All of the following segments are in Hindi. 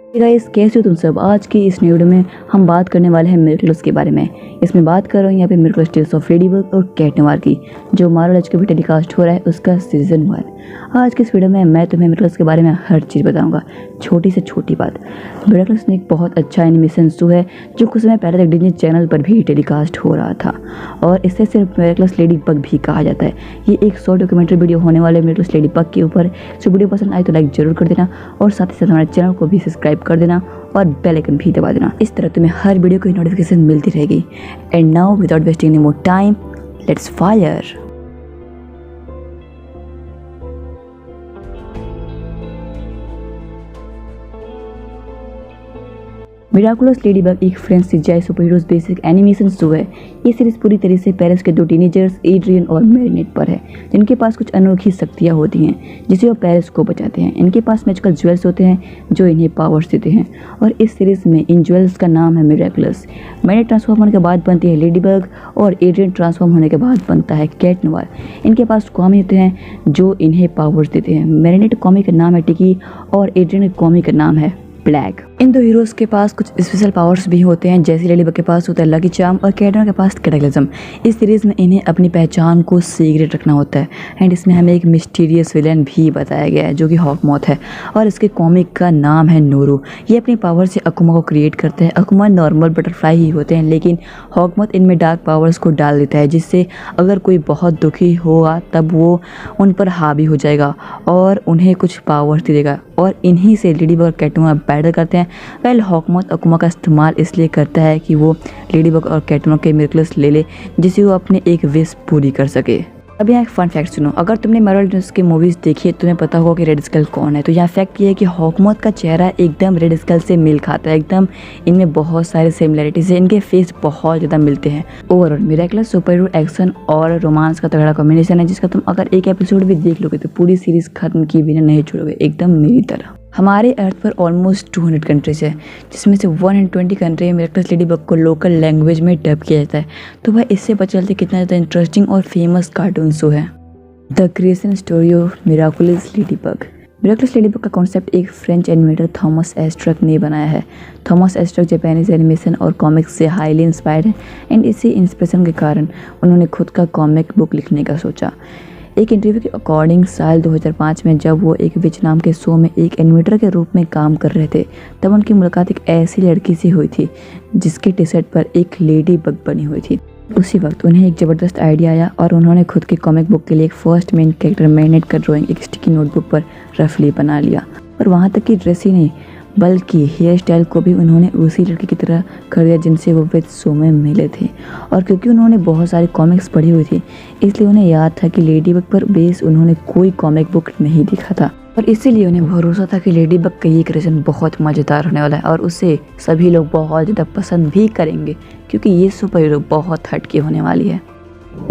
गाइस, कैसे हो तुम सब। आज की इस वीडियो में हम बात करने वाले हैं मिरेकल्स के बारे में। इसमें बात कर रहा हूँ यहाँ पे मिरेकल्स टेल्स ऑफ लेडीबग और कैट नवार की, जो मार्वल एच भी टेलीकास्ट हो रहा है उसका सीजन 1। आज की इस वीडियो में मैं तुम्हें मिरेकल्स के बारे में हर चीज़ बताऊंगा, छोटी से छोटी बात। मिरेकल्स ने एक बहुत अच्छा एनिमेशन शो है जो कुछ समय पहले तक डिज्नी चैनल पर भी टेलीकास्ट हो रहा था, और इसे सिर्फ मिरेकल्स लेडीबग भी कहा जाता है। ये एक शॉर्ट डॉक्यूमेंट्री वीडियो होने वाले मिरेकल्स लेडीबग के ऊपर। जो वीडियो पसंद आए तो लाइक जरूर कर देना, और साथ ही साथ हमारे चैनल को भी सब्सक्राइब कर देना और बेल आइकन भी दबा देना। इस तरह तुम्हें हर वीडियो की नोटिफिकेशन मिलती रहेगी। And now without wasting any more time, let's fire. Miraculous Ladybug एक French CGI superheroes basic animation show है। ये सीरीज पूरी तरह से पेरिस के दो टीनेजर्स एड्रियन और मेरिनेट पर है, जिनके पास कुछ अनोखी शक्तियाँ होती हैं जिसे वो पेरिस को बचाते हैं। इनके पास मैजिकल ज्वेल्स होते हैं जो इन्हें पावर्स देते हैं, और इस सीरीज में इन ज्वेल्स का नाम है मिराकुलस। मेरिनेट ट्रांसफॉर्म होने के बाद बनती है लेडीबग, और एड्रियन ट्रांसफॉर्म होने के बाद बनता है कैट नवार। इनके पास कॉमी होते हैं जो इन्हें पावर्स देते हैं। मेरिनेट कॉमी का नाम है टिकी, और एड्रियन कॉमी का नाम है ब्लैक। इन दो हीरोज के पास कुछ स्पेशल पावर्स भी होते हैं, जैसे लेडीबग के पास होता है लकी चार्म और कैट नवार के पास कैटाक्लिज्म। इस सीरीज में इन्हें अपनी पहचान को सीक्रेट रखना होता है। एंड इसमें हमें एक मिस्टीरियस विलेन भी बताया गया है जो कि हॉकमॉथ है, और इसके कॉमिक का नाम है नोरू। ये अपनी पावर से अकुमा को क्रिएट करते हैं। अकुमा नॉर्मल बटरफ्लाई ही होते हैं, लेकिन हॉकमॉथ इनमें डार्क पावर्स को डाल देता है, जिससे अगर कोई बहुत दुखी होगा तब वो उन पर हावी हो जाएगा और उन्हें कुछ पावर्स दे देगा, और इन्हीं से लेडीबग और कैट नवार बैटल करते हैं। वेल, हॉकमॉथ अकुमा का इस्तेमाल इसलिए करता है कि वो लेडीबग और कैट नवार के मिरेकल्स ले ले, जिससे वो अपने एक विश पूरी कर सके। अब यहाँ एक फन फैक्ट सुनो। अगर तुमने मार्वल की मूवीज देखी है, तुम्हें पता होगा कि रेड स्कल कौन है। तो यहाँ फैक्ट ये है कि हॉकमॉथ का चेहरा एकदम रेड स्कल से मिल खाता है, एकदम इनमें बहुत सारे सिमिलरिटीज है। इनके फेस बहुत ज़्यादा मिलते हैं। Overall miracles super hero action और रोमांस का तगड़ा कॉम्बिनेशन है, जिसका तुम अगर एक एपिसोड भी देख लोगे तो पूरी सीरीज खत्म किए बिना नहीं छोड़ोगे, एकदम मेरी तरह। हमारे अर्थ पर ऑलमोस्ट 200 कंट्रीज है, जिसमें से 120 कंट्री में मिरेकल्स लेडीबग को लोकल लैंग्वेज में डब किया जाता है। तो वह इससे पता चलता है कितना ज़्यादा इंटरेस्टिंग और फेमस कार्टून शो है। The creation story of miracles ladybug. Miracles ladybug का कॉन्सेप्ट एक फ्रेंच एनिमेटर थॉमस एस्ट्रक ने बनाया है। थॉमस एस्ट्रक जापानीज एनिमेशन और कॉमिक्स से हाईली इंस्पायर्ड है, एंड इसी इंस्पिरेशन के कारण उन्होंने खुद का कॉमिक बुक लिखने का सोचा। एक इंटरव्यू के अकॉर्डिंग साल 2005 में जब वो एक विच नाम के शो में एक एनिमेटर के रूप में काम कर रहे थे, तब उनकी मुलाकात एक ऐसी लड़की से हुई थी जिसके टी शर्ट पर एक लेडी बग बनी हुई थी। उसी वक्त उन्हें एक ज़बरदस्त आइडिया आया, और उन्होंने खुद की कॉमिक बुक के लिए एक फर्स्ट मेन कैरेक्टर मेरिनेट का ड्राइंग एक स्टिकी नोटबुक पर रफली बना लिया। और वहाँ तक कि ड्रेस ही नहीं बल्कि हेयर स्टाइल को भी उन्होंने उसी लड़की की तरह कर दिया जिनसे वो विद शो में मिले थे। और क्योंकि उन्होंने बहुत सारी कॉमिक्स पढ़ी हुई थी, इसलिए उन्हें याद था कि लेडीबग पर बेस उन्होंने कोई कॉमिक बुक नहीं देखा था, और इसीलिए उन्हें भरोसा था कि लेडीबग का ये क्रिएशन बहुत मज़ेदार होने वाला है और उसे सभी लोग बहुत ज़्यादा पसंद भी करेंगे, क्योंकि ये सुपर हीरो बहुत हटके होने वाली है।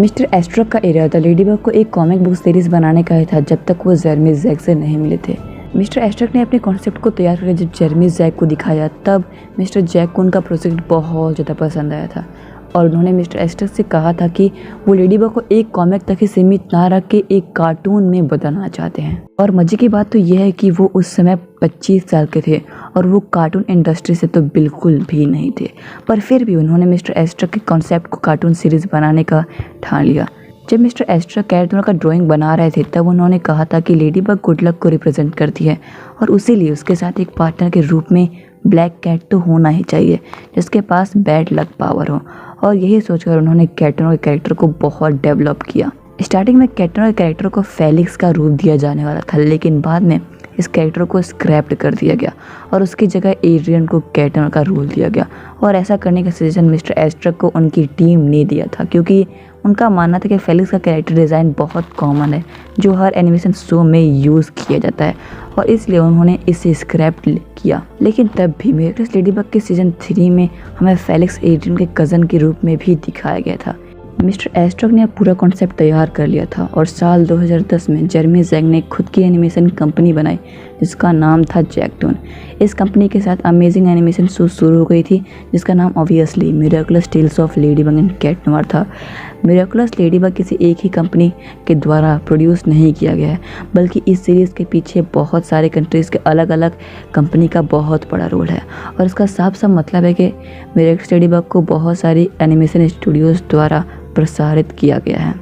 मिस्टर एस्ट्रक का इरादा लेडीबग को एक कॉमिक बुक सीरीज बनाने का ही था जब तक वो जेरेमी जैक से नहीं मिले थे। मिस्टर एस्ट्रक ने अपने कॉन्सेप्ट को तैयार करके जब जेरेमी जैक को दिखाया, तब मिस्टर जैक को उनका प्रोजेक्ट बहुत ज़्यादा पसंद आया था, और उन्होंने मिस्टर एस्ट्रक से कहा था कि वो लेडीबग को एक कॉमिक तक ही सीमित ना रख के एक कार्टून में बदलना चाहते हैं। और मजे की बात तो यह है कि वो उस समय 25 साल के थे, और वो कार्टून इंडस्ट्री से तो बिल्कुल भी नहीं थे, पर फिर भी उन्होंने मिस्टर एस्ट्रक के कॉन्सेप्ट को कार्टून सीरीज बनाने का ठान लिया। जब मिस्टर एस्ट्रक कैट नवार का ड्राइंग बना रहे थे, तब उन्होंने कहा था कि लेडीबग गुड लक को रिप्रेजेंट करती है, और उसीलिए उसके साथ एक पार्टनर के रूप में ब्लैक कैट तो होना ही चाहिए जिसके पास बैड लक पावर हो। और यही सोचकर उन्होंने कैट नवार के कैरेक्टर को बहुत डेवलप किया। स्टार्टिंग में कैट नवार के कैरेक्टर को फेलिक्स का रूप दिया जाने वाला था, लेकिन बाद में इस कैरेक्टर को स्क्रैप्ड कर दिया गया और उसकी जगह एड्रियन को कैट नवार का रोल दिया गया। और ऐसा करने का सजेशन मिस्टर एस्ट्रक को उनकी टीम ने दिया था, क्योंकि उनका मानना था कि फेलिक्स का कैरेक्टर डिज़ाइन बहुत कॉमन है जो हर एनिमेशन शो में यूज़ किया जाता है, और इसलिए उन्होंने इसे स्क्रैप किया। लेकिन तब भी मिरेकल्स लेडीबग के सीजन 3 में हमें फेलिक्स एड्रियन के कज़न के रूप में भी दिखाया गया था। मिस्टर एस्ट्रक ने पूरा कॉन्सेप्ट तैयार कर लिया था, और साल 2010 में जेरेमी जैक ने खुद की एनिमेशन कंपनी बनाई जिसका नाम था जैक्टून। इस कंपनी के साथ अमेजिंग एनिमेशन शो शुरू हो गई थी जिसका नाम obviously Miraculous Tales of Ladybug and Cat Noir था। मिरेकुलस लेडीबग किसी एक ही कंपनी के द्वारा प्रोड्यूस नहीं किया गया है, बल्कि इस सीरीज़ के पीछे बहुत सारे कंट्रीज़ के अलग अलग कंपनी का बहुत बड़ा रोल है। और इसका साफ साफ मतलब है कि मिरेकुलस लेडीबग को बहुत सारी एनिमेशन स्टूडियोज़ द्वारा प्रसारित किया गया है।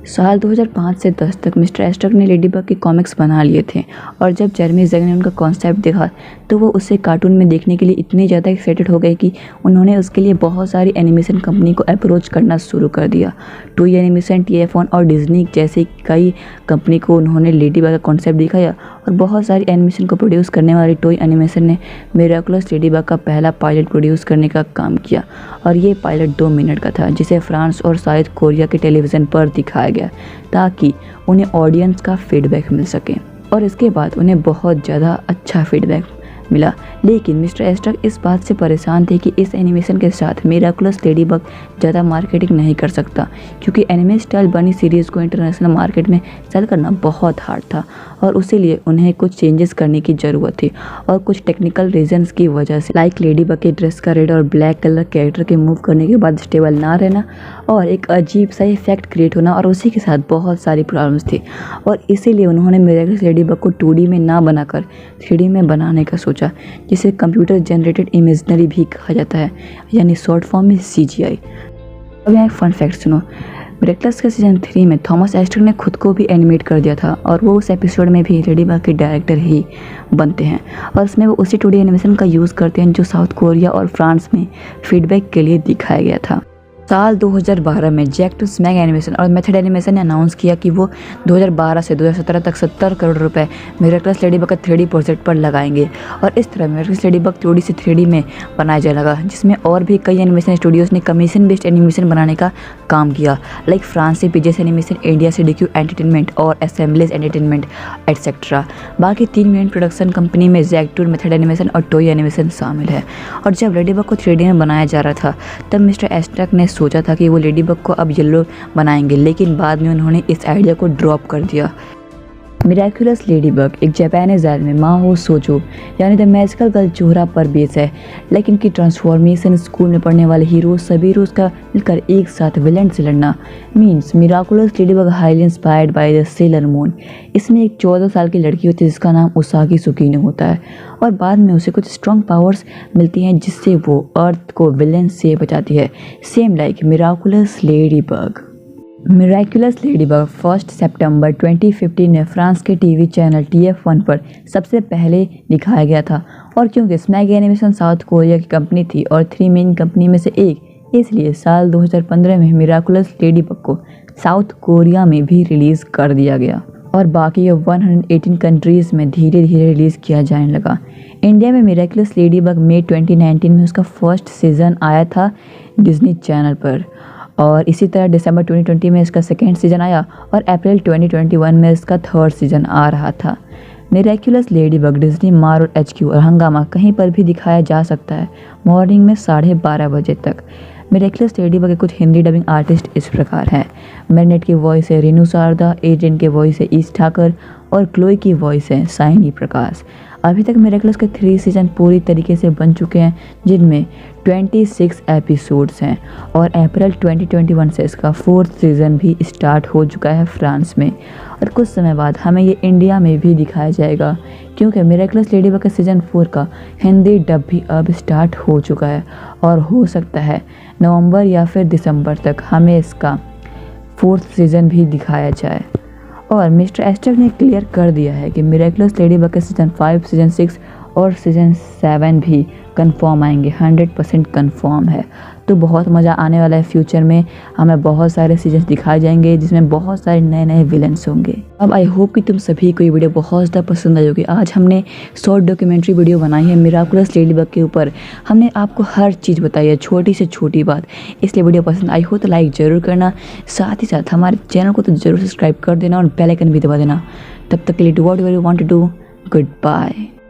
साल 2005 से 10 तक मिस्टर एस्टर ने लेडीबग के कॉमिक्स बना लिए थे और जब जेरेमी ज़ेग ने उनका कॉन्सेप्ट देखा तो वो उसे कार्टून में देखने के लिए इतने ज़्यादा एक्साइटेड हो गए कि उन्होंने उसके लिए बहुत सारी एनिमेशन कंपनी को अप्रोच करना शुरू कर दिया। टॉय एनिमेशन, TF1 और डिज्नी जैसी कई कंपनी को उन्होंने लेडीबग का कॉन्सेप्ट दिखाया और बहुत सारी एनिमेशन को प्रोड्यूस करने वाली टॉय एनिमेशन ने मिरेकुलस लेडीबग का पहला पायलट प्रोड्यूस करने का काम किया और ये पायलट 2 मिनट का था जिसे फ्रांस और साउथ कोरिया के टेलीविज़न पर दिखाया गया ताकि उन्हें ऑडियंस का फीडबैक मिल सके और इसके बाद उन्हें बहुत ज़्यादा अच्छा फीडबैक मिला। लेकिन मिस्टर एस्टर इस बात से परेशान थे कि इस एनिमेशन के साथ मिरेकुलस लेडीबग ज़्यादा मार्केटिंग नहीं कर सकता क्योंकि एनिमे स्टाइल बनी सीरीज़ को इंटरनेशनल मार्केट में सेल करना बहुत हार्ड था और उसी लिए उन्हें कुछ चेंजेस करने की ज़रूरत थी और कुछ टेक्निकल रीजंस की वजह से लाइक लेडीबग के ड्रेस का रेड और ब्लैक कलर कैरेक्टर के मूव करने के बाद स्टेबल ना रहना और एक अजीब सा इफेक्ट क्रिएट होना और उसी के साथ बहुत सारी प्रॉब्लम्स थी और इसीलिए उन्होंने मिरेकुलस लेडीबग को 2D में ना बनाकर 3D में बनाने का सोचा जिसे कंप्यूटर जनरेटेड इमेजनरी भी कहा जाता है, यानी शॉर्ट फॉर्म में CGI। अब यहाँ एक फन फैक्ट सुनो, मिरेकुलस के सीजन 3 में थॉमस एस्टर ने खुद को भी एनिमेट कर दिया था और वो उस एपिसोड में भी लेडीबग के डायरेक्टर ही बनते हैं और उसमें वो उसी 2D एनिमेशन का यूज़ करते हैं जो साउथ कोरिया और फ्रांस में फीडबैक के लिए दिखाया गया था। साल 2012 में जैक्टून, स्मैग एनिमेशन और मेथड एनिमेशन ने अनाउंस किया कि वो 2012 से 2017 तक 70 करोड़ रुपए मिरेकुलस लेडीबग का 3D प्रोजेक्ट पर लगाएंगे और इस तरह मिरेकुलस लेडीबग 2D से 3D में बनाया जाने लगा जिसमें और भी कई एनिमेशन स्टूडियोज़ ने कमीशन बेस्ड एनिमेशन बनाने का काम किया लाइक फ्रांस से PGS एनिमेशन, इंडिया से DQ एंटरटेनमेंट और असेंबलीज एंटरटेनमेंट एटसेट्रा। बाकी 3 मेन प्रोडक्शन कंपनी में जैक्टून, मेथड एनिमेशन और टॉय एनिमेशन शामिल है। और जब लेडीबग को 3D में बनाया जा रहा था तब मिस्टर एस्टर ने सोचा था कि वो लेडीबग को अब येलो बनाएंगे, लेकिन बाद में उन्होंने इस आइडिया को ड्रॉप कर दिया। मिरेकुलस लेडीबग एक जापानीज एनिमे माहो सोजो यानी द मैजिकल गर्ल चोहरा पर बेस है, लेकिन की ट्रांसफॉर्मेशन स्कूल में पढ़ने वाले हीरो सभी हीरोज का मिलकर एक साथ विलेन से लड़ना means miraculous ladybug highly inspired by the seller moon. इसमें एक 14 साल की लड़की होती है जिसका नाम उसागी सुकीनो होता है और बाद में उसे कुछ स्ट्रॉन्ग पावर्स मिलती हैं जिससे वो अर्थ को विलेन से बचाती है, same like miraculous ladybug. Miraculous ladybug 1 सितंबर 2015 में फ्रांस के टीवी चैनल TF1 पर सबसे पहले दिखाया गया था और क्योंकि स्मैग एनिमेशन साउथ कोरिया की कंपनी थी और 3 मेन कंपनी में से एक, इसलिए साल 2015 में मिरेकुलस लेडीबग को साउथ कोरिया में भी रिलीज़ कर दिया गया और बाकी 118 कंट्रीज़ में धीरे धीरे रिलीज़ किया जाने लगा। इंडिया में मिरेकुलस लेडीबग मई 2019 में उसका फर्स्ट सीज़न आया था डिज्नी चैनल पर और इसी तरह दिसंबर 2020 में इसका सेकेंड सीज़न आया और अप्रैल 2021 में इसका थर्ड सीज़न आ रहा था। मिरेकुलस लेडीबग डिज्नी, मार और HQ और हंगामा कहीं पर भी दिखाया जा सकता है मॉर्निंग में 12:30 बजे तक। मिरेकुलस लेडीबग के कुछ हिंदी डबिंग आर्टिस्ट इस प्रकार हैं। मैरिनेट की वॉइस है रेनू शारदा, एजेंट के वॉइस है ईश ठाकर और क्लोई की वॉइस है साइनी प्रकाश। अभी तक मिरेकुलस के 3 सीज़न पूरी तरीके से बन चुके हैं जिनमें 26 एपिसोड्स हैं और अप्रैल 2021 से इसका 4th सीज़न भी स्टार्ट हो चुका है फ्रांस में और कुछ समय बाद हमें ये इंडिया में भी दिखाया जाएगा क्योंकि मिरेकुलस लेडीबग के सीज़न 4 का हिंदी डब भी अब स्टार्ट हो चुका है और हो सकता है नवंबर या फिर दिसंबर तक हमें इसका 4th सीज़न भी दिखाया जाए। और मिस्टर एस्टर ने क्लियर कर दिया है कि मिरेकुलस लेडीबग के सीज़न 5, सीज़न 6 और सीज़न 7 भी कंफर्म आएंगे, 100% कंफर्म है। तो बहुत मज़ा आने वाला है। फ्यूचर में हमें बहुत सारे सीजन्स दिखाए जाएंगे जिसमें बहुत सारे नए नए विलन्स होंगे। अब आई होप कि तुम सभी को ये वीडियो बहुत ज़्यादा पसंद आई होगी। आज हमने शॉर्ट डॉक्यूमेंट्री वीडियो बनाई है मिरेकुलस लेडीबग के ऊपर। हमने आपको हर चीज़ बताई है, छोटी से छोटी बात। इसलिए वीडियो पसंद आई हो तो लाइक ज़रूर करना, साथ ही साथ हमारे चैनल को तो ज़रूर सब्सक्राइब कर देना और बेल आइकन भी दबा देना। तब तक के लिए do whatever you want to do. Good bye.